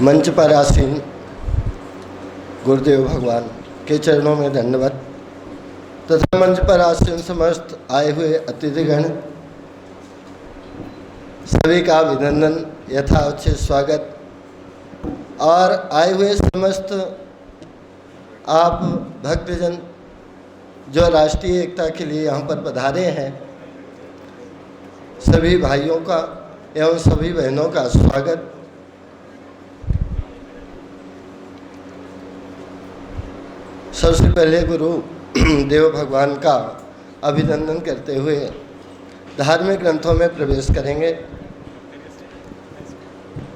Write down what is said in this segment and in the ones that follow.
मंच पर आसीन गुरुदेव भगवान के चरणों में दंडवत तथा मंच पर आसीन समस्त आए हुए अतिथिगण सभी का अभिनंदन यथाउचित स्वागत। और आए हुए समस्त आप भक्तजन जो राष्ट्रीय एकता के लिए यहाँ पर पधारे हैं, सभी भाइयों का एवं सभी बहनों का स्वागत। सबसे पहले गुरु देव भगवान का अभिनंदन करते हुए धार्मिक ग्रंथों में प्रवेश करेंगे।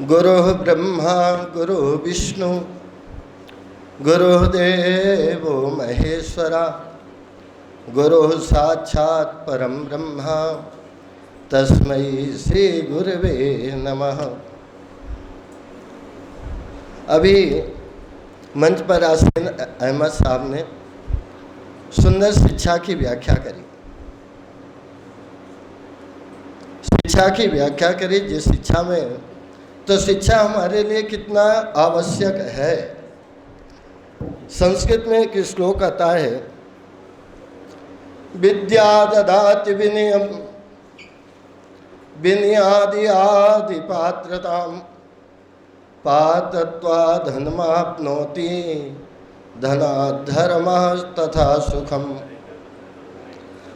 गुरु ब्रह्मा गुरु विष्णु गुरुदेवो महेश्वरा गुरु साक्षात् परम ब्रह्मा तस्मै श्री गुरवे नमः। अभी मंच पर आसीन अहमद साहब ने सुंदर शिक्षा की व्याख्या करी। शिक्षा की व्याख्या करी जिस शिक्षा में, तो शिक्षा हमारे लिए कितना आवश्यक है। संस्कृत में एक श्लोक आता है, विद्या ददाति विनयम विनयादि आदि पात्रताम पात्रत्वा धनमाप्नोति धनात् धर्मः तथा सुखम।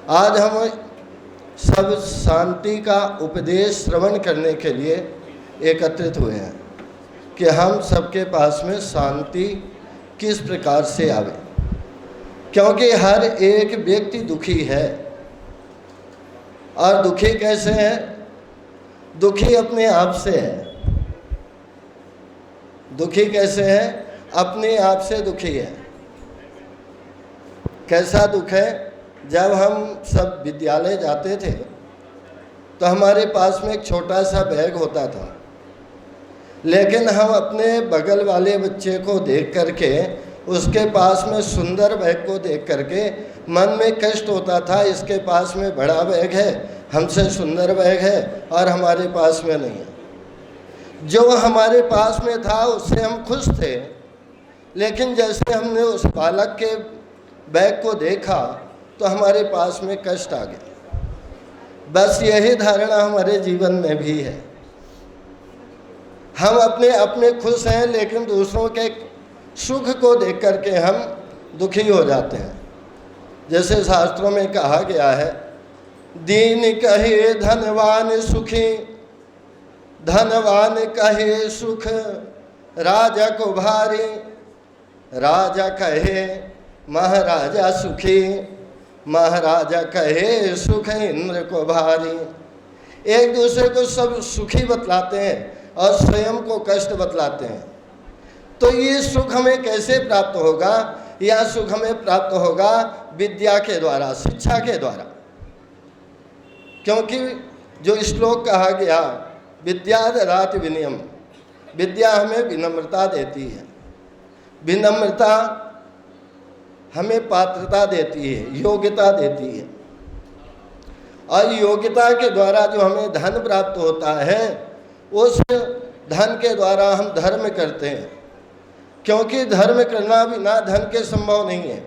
आज हम सब शांति का उपदेश श्रवण करने के लिए एकत्रित हुए हैं कि हम सबके पास में शांति किस प्रकार से आवे, क्योंकि हर एक व्यक्ति दुखी है। और दुखी कैसे है? दुखी अपने आप से है। दुखी कैसे है? अपने आप से दुखी है। कैसा दुख है? जब हम सब विद्यालय जाते थे तो हमारे पास में एक छोटा सा बैग होता था, लेकिन हम अपने बगल वाले बच्चे को देख करके, उसके पास में सुंदर बैग को देख करके मन में कष्ट होता था, इसके पास में बड़ा बैग है, हमसे सुंदर बैग है और हमारे पास में नहीं है। जो हमारे पास में था उससे हम खुश थे, लेकिन जैसे हमने उस बालक के बैग को देखा तो हमारे पास में कष्ट आ गया। बस यही धारणा हमारे जीवन में भी है। हम अपने अपने खुश हैं, लेकिन दूसरों के सुख को देख करके हम दुखी हो जाते हैं। जैसे शास्त्रों में कहा गया है, दीन कहे धनवान सुखी धनवान कहे सुख राजा को भारी राजा कहे महाराजा सुखी महाराजा कहे सुख इंद्र को भारी। एक दूसरे को सब सुखी बतलाते हैं और स्वयं को कष्ट बतलाते हैं। तो ये सुख हमें कैसे प्राप्त होगा? यह सुख हमें प्राप्त होगा विद्या के द्वारा, शिक्षा के द्वारा। क्योंकि जो श्लोक कहा गया, विद्या ददाति विनयम, विद्या हमें विनम्रता देती है। विनम्रता हमें पात्रता देती है, योग्यता देती है। और योग्यता के द्वारा जो हमें धन प्राप्त होता है, उस धन के द्वारा हम धर्म करते हैं, क्योंकि धर्म करना बिना धन के संभव नहीं है।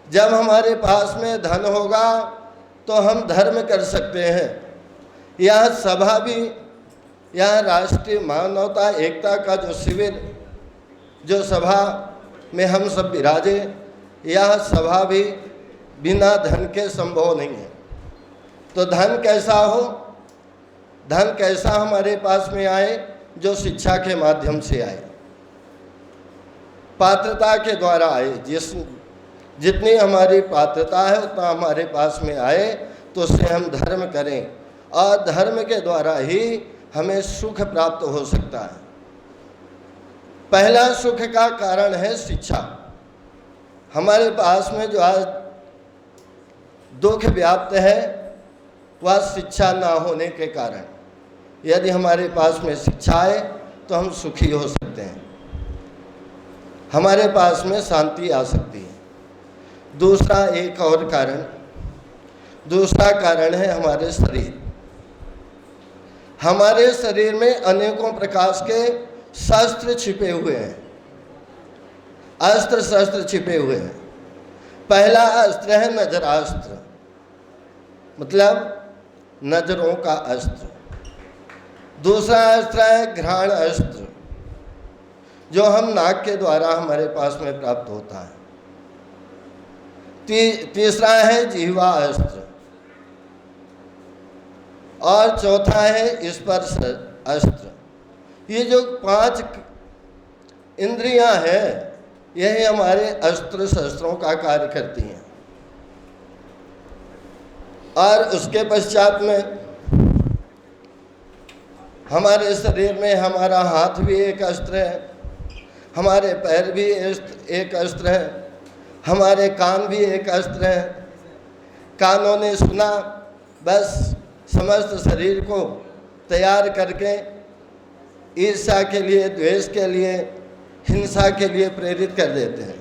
जब हमारे पास में धन होगा तो हम धर्म कर सकते हैं। यह सभा भी, यह राष्ट्रीय मानवता एकता का जो शिविर, जो सभा में हम सब विराजे, यह सभा भी बिना धन के संभव नहीं है। तो धन कैसा हो? धन कैसा हमारे पास में आए? जो शिक्षा के माध्यम से आए, पात्रता के द्वारा आए। जितनी हमारी पात्रता है उतना हमारे पास में आए, तो उससे हम धर्म करें, और धर्म के द्वारा ही हमें सुख प्राप्त हो सकता है। पहला सुख का कारण है शिक्षा। हमारे पास में जो आज दुख व्याप्त है, वह शिक्षा ना होने के कारण। यदि हमारे पास में शिक्षा है तो हम सुखी हो सकते हैं, हमारे पास में शांति आ सकती है। दूसरा एक और कारण, दूसरा कारण है हमारे शरीर। हमारे शरीर में अनेकों प्रकार के शस्त्र छिपे हुए हैं, अस्त्र शस्त्र छिपे हुए हैं। पहला अस्त्र है नजरास्त्र, मतलब नजरों का अस्त्र। दूसरा अस्त्र है घ्राण अस्त्र, जो हम नाक के द्वारा हमारे पास में प्राप्त होता है। तीसरा है जिह्वा अस्त्र, और चौथा है स्पर्श अस्त्र। ये जो 5 इंद्रियां हैं, यही हमारे अस्त्र शस्त्रों का कार्य करती हैं। और उसके पश्चात में हमारे शरीर में हमारा हाथ भी एक अस्त्र है, हमारे पैर भी एक अस्त्र है, हमारे कान भी एक अस्त्र है। कानों ने सुना, बस समस्त शरीर को तैयार करके ईर्ष्या के लिए, द्वेष के लिए, हिंसा के लिए प्रेरित कर देते हैं।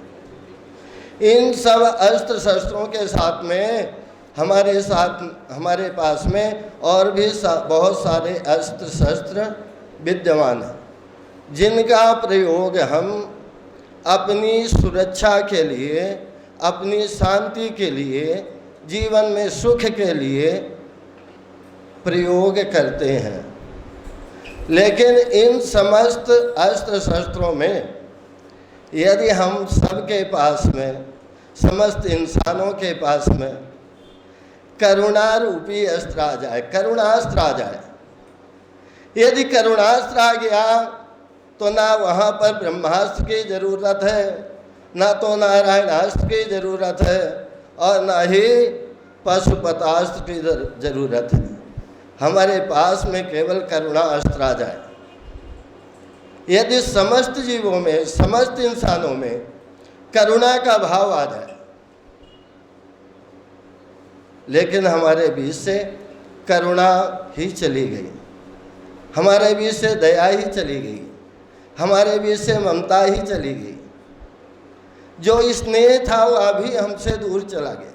इन सब अस्त्र शस्त्रों के साथ में हमारे पास में और भी बहुत सारे अस्त्र शस्त्र विद्यमान हैं, जिनका प्रयोग हम अपनी सुरक्षा के लिए, अपनी शांति के लिए, जीवन में सुख के लिए प्रयोग करते हैं। लेकिन इन समस्त अस्त्र शस्त्रों में यदि हम सबके पास में, समस्त इंसानों के पास में करुणा रूपी अस्त्र आ जाए, करुणास्त्र आ जाए, यदि करुणास्त्र आ गया तो ना वहाँ पर ब्रह्मास्त्र की ज़रूरत है, ना तो नारायणास्त्र की ज़रूरत है, और ना ही पशुपतास्त्र की ज़रूरत है। हमारे पास में केवल करुणा अस्त्र आ जाए। यदि समस्त जीवों में, समस्त इंसानों में करुणा का भाव आ जाए, लेकिन हमारे बीच से करुणा ही चली गई, हमारे बीच से दया ही चली गई, हमारे बीच से ममता ही चली गई, जो स्नेह था वह भी हमसे दूर चला गया,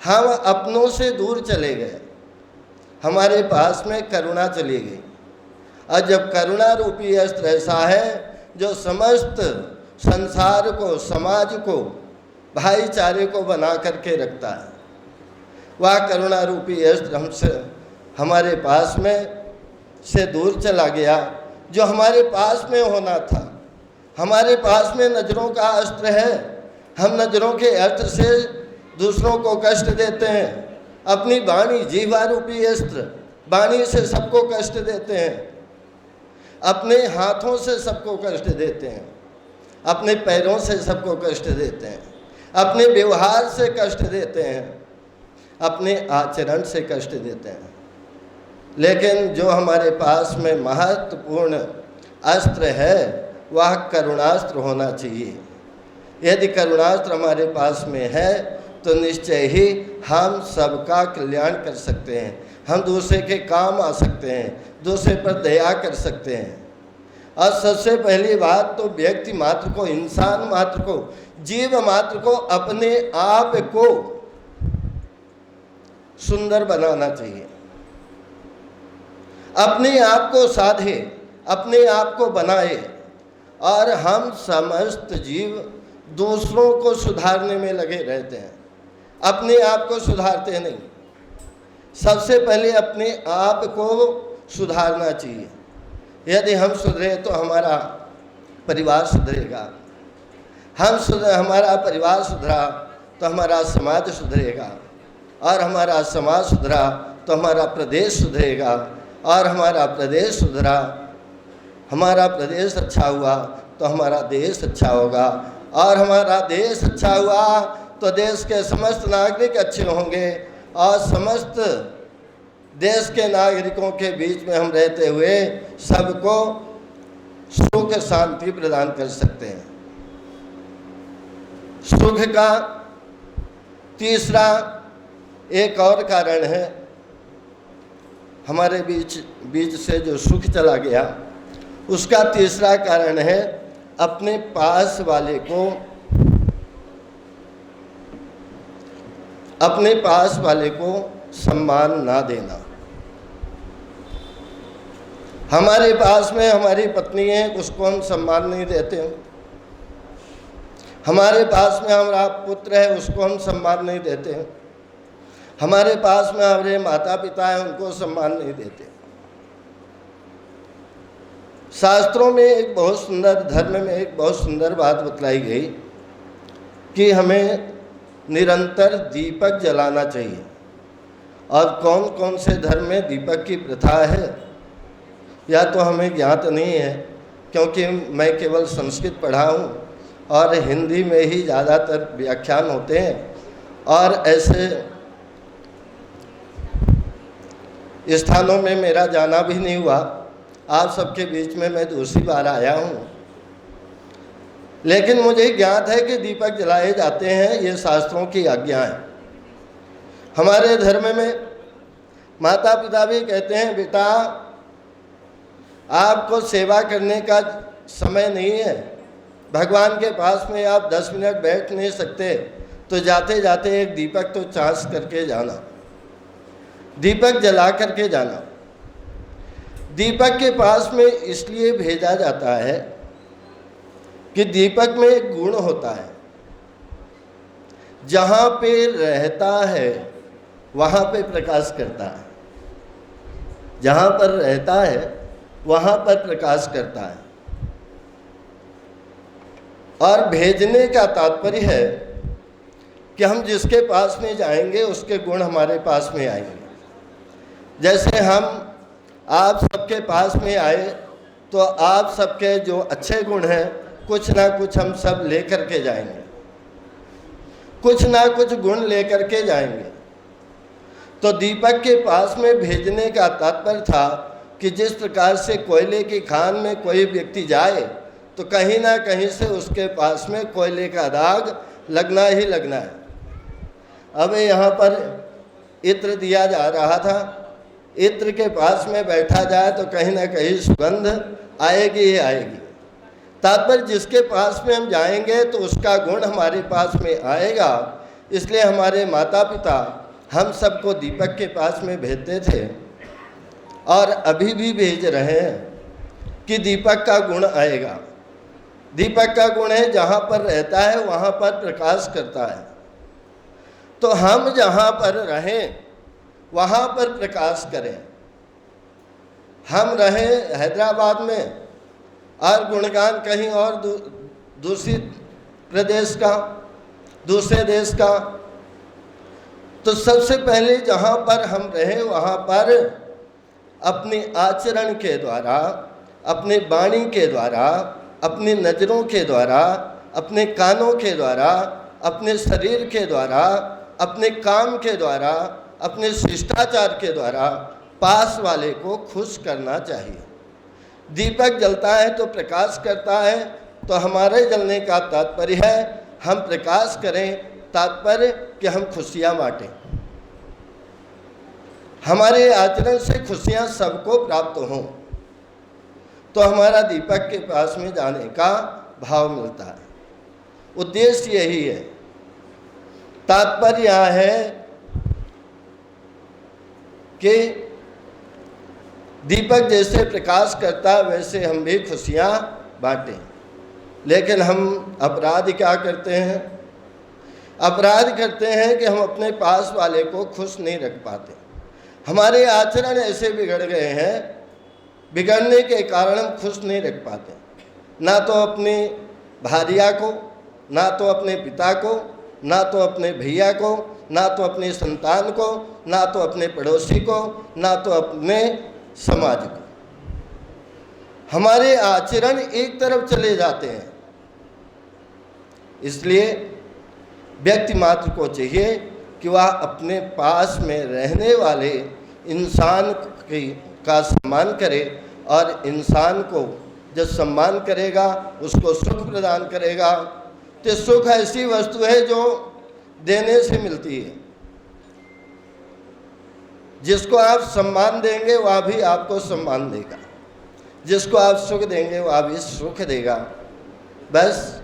हम अपनों से दूर चले गए, हमारे पास में करुणा चली गई। और जब करुणा रूपी अस्त्र ऐसा है जो समस्त संसार को, समाज को, भाईचारे को बना करके रखता है, वह करुणा रूपी अस्त्र हमारे पास में से दूर चला गया। जो हमारे पास में होना था, हमारे पास में नज़रों का अस्त्र है, हम नज़रों के अस्त्र से दूसरों को कष्ट देते हैं। अपनी वाणी, जीवा रूपी अस्त्र, वाणी से सबको कष्ट देते हैं, अपने हाथों से सबको कष्ट देते हैं, अपने पैरों से सबको कष्ट देते हैं, अपने व्यवहार से कष्ट देते हैं, अपने आचरण से कष्ट देते हैं। लेकिन जो हमारे पास में महत्वपूर्ण अस्त्र है वह करुणास्त्र होना चाहिए। यदि करुणास्त्र हमारे पास में है तो निश्चय ही हम सबका कल्याण कर सकते हैं, हम दूसरे के काम आ सकते हैं, दूसरे पर दया कर सकते हैं। और सबसे पहली बात तो व्यक्ति मात्र को, इंसान मात्र को, जीव मात्र को अपने आप को सुंदर बनाना चाहिए, अपने आप को साधे, अपने आप को बनाए। और हम समस्त जीव दूसरों को सुधारने में लगे रहते हैं, अपने आप को सुधारते नहीं। सबसे पहले अपने आप को सुधारना चाहिए। यदि हम सुधरे तो हमारा परिवार सुधरेगा, हमारा परिवार सुधरा तो हमारा समाज सुधरेगा, और हमारा समाज सुधरा तो हमारा प्रदेश सुधरेगा, और हमारा प्रदेश सुधरा, हमारा प्रदेश अच्छा हुआ तो हमारा देश अच्छा होगा, और हमारा देश अच्छा हुआ तो देश के समस्त नागरिक अच्छे होंगे, और समस्त देश के नागरिकों के बीच में हम रहते हुए सबको सुख शांति प्रदान कर सकते हैं। सुख का तीसरा एक और कारण है, हमारे बीच से जो सुख चला गया उसका तीसरा कारण है अपने पास वाले को सम्मान ना देना। हमारे पास में हमारी पत्नी है, उसको हम सम्मान नहीं देते हैं। हमारे पास में हमारा पुत्र है, उसको हम सम्मान नहीं देते हैं। हमारे पास में हमारे माता पिता हैं, उनको सम्मान नहीं देते। शास्त्रों में एक बहुत सुंदर, धर्म में एक बहुत सुंदर बात बतलाई गई कि हमें निरंतर दीपक जलाना चाहिए। और कौन कौन से धर्म में दीपक की प्रथा है या तो हमें ज्ञात नहीं है, क्योंकि मैं केवल संस्कृत पढ़ा हूँ और हिंदी में ही ज़्यादातर व्याख्यान होते हैं, और ऐसे स्थानों में मेरा जाना भी नहीं हुआ। आप सबके बीच में मैं दूसरी बार आया हूँ, लेकिन मुझे ज्ञात है कि दीपक जलाए जाते हैं, ये शास्त्रों की आज्ञा है। हमारे धर्म में माता पिता भी कहते हैं, बेटा आपको सेवा करने का समय नहीं है, भगवान के पास में आप 10 मिनट बैठ नहीं सकते, तो जाते जाते एक दीपक तो चांस करके जाना, दीपक जला करके जाना। दीपक के पास में इसलिए भेजा जाता है कि दीपक में एक गुण होता है, जहाँ पे रहता है वहाँ पे प्रकाश करता है, जहाँ पर रहता है वहाँ पर प्रकाश करता है। और भेजने का तात्पर्य है कि हम जिसके पास में जाएंगे उसके गुण हमारे पास में आएंगे। जैसे हम आप सबके पास में आए तो आप सबके जो अच्छे गुण हैं कुछ ना कुछ हम सब लेकर के जाएंगे, कुछ ना कुछ गुण लेकर के जाएंगे। तो दीपक के पास में भेजने का तात्पर्य था कि जिस प्रकार से कोयले की खान में कोई व्यक्ति जाए तो कहीं ना कहीं से उसके पास में कोयले का दाग लगना ही लगना है। अब यहाँ पर इत्र दिया जा रहा था, इत्र के पास में बैठा जाए तो कहीं ना कहीं सुगंध आएगी ही आएगी। तात्पर्य जिसके पास में हम जाएंगे तो उसका गुण हमारे पास में आएगा। इसलिए हमारे माता पिता हम सबको दीपक के पास में भेजते थे और अभी भी भेज रहे हैं कि दीपक का गुण आएगा। दीपक का गुण है जहाँ पर रहता है वहाँ पर प्रकाश करता है। तो हम जहाँ पर रहें वहाँ पर प्रकाश करें। हम रहें हैदराबाद में और गुणगान कहीं और दूसरी प्रदेश का, दूसरे देश का, तो सबसे पहले जहाँ पर हम रहें वहाँ पर अपने आचरण के द्वारा, अपने वाणी के द्वारा, अपनी नज़रों के द्वारा, अपने कानों के द्वारा, अपने शरीर के द्वारा, अपने काम के द्वारा, अपने शिष्टाचार के द्वारा पास वाले को खुश करना चाहिए। दीपक जलता है तो प्रकाश करता है, तो हमारे जलने का तात्पर्य है हम प्रकाश करें, तात्पर्य कि हम खुशियाँ बाँटें। हमारे आचरण से खुशियाँ सबको प्राप्त हों, तो हमारा दीपक के पास में जाने का भाव मिलता है। उद्देश्य यही है। तात्पर्य यह है कि दीपक जैसे प्रकाश करता है वैसे हम भी खुशियाँ बांटें। लेकिन हम अपराध क्या करते हैं? अपराध करते हैं कि हम अपने पास वाले को खुश नहीं रख पाते। हमारे आचरण ऐसे बिगड़ गए हैं, बिगड़ने के कारण हम खुश नहीं रख पाते। ना तो अपनी भार्या को, ना तो अपने पिता को, ना तो अपने भैया को, ना तो अपनी संतान को, ना तो अपने पड़ोसी को, ना तो अपने समाज को। हमारे आचरण एक तरफ चले जाते हैं। इसलिए व्यक्ति मात्र को चाहिए कि वह अपने पास में रहने वाले इंसान का सम्मान करे, और इंसान को जब सम्मान करेगा उसको सुख प्रदान करेगा। तो सुख ऐसी वस्तु है जो देने से मिलती है। जिसको आप सम्मान देंगे वह भी आपको सम्मान देगा, जिसको आप सुख देंगे वह भी सुख देगा। बस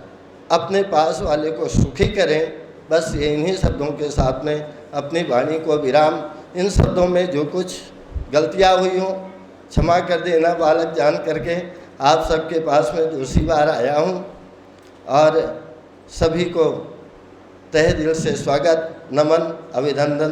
अपने पास वाले को सुखी करें। बस इन्हीं शब्दों के साथ में अपनी वाणी को विराम। इन शब्दों में जो कुछ गलतियाँ हुई हों क्षमा कर देना बालक जान करके आप सबके पास में दूसरी बार आया हूँ। और सभी को तहे दिल से स्वागत, नमन, अभिनंदन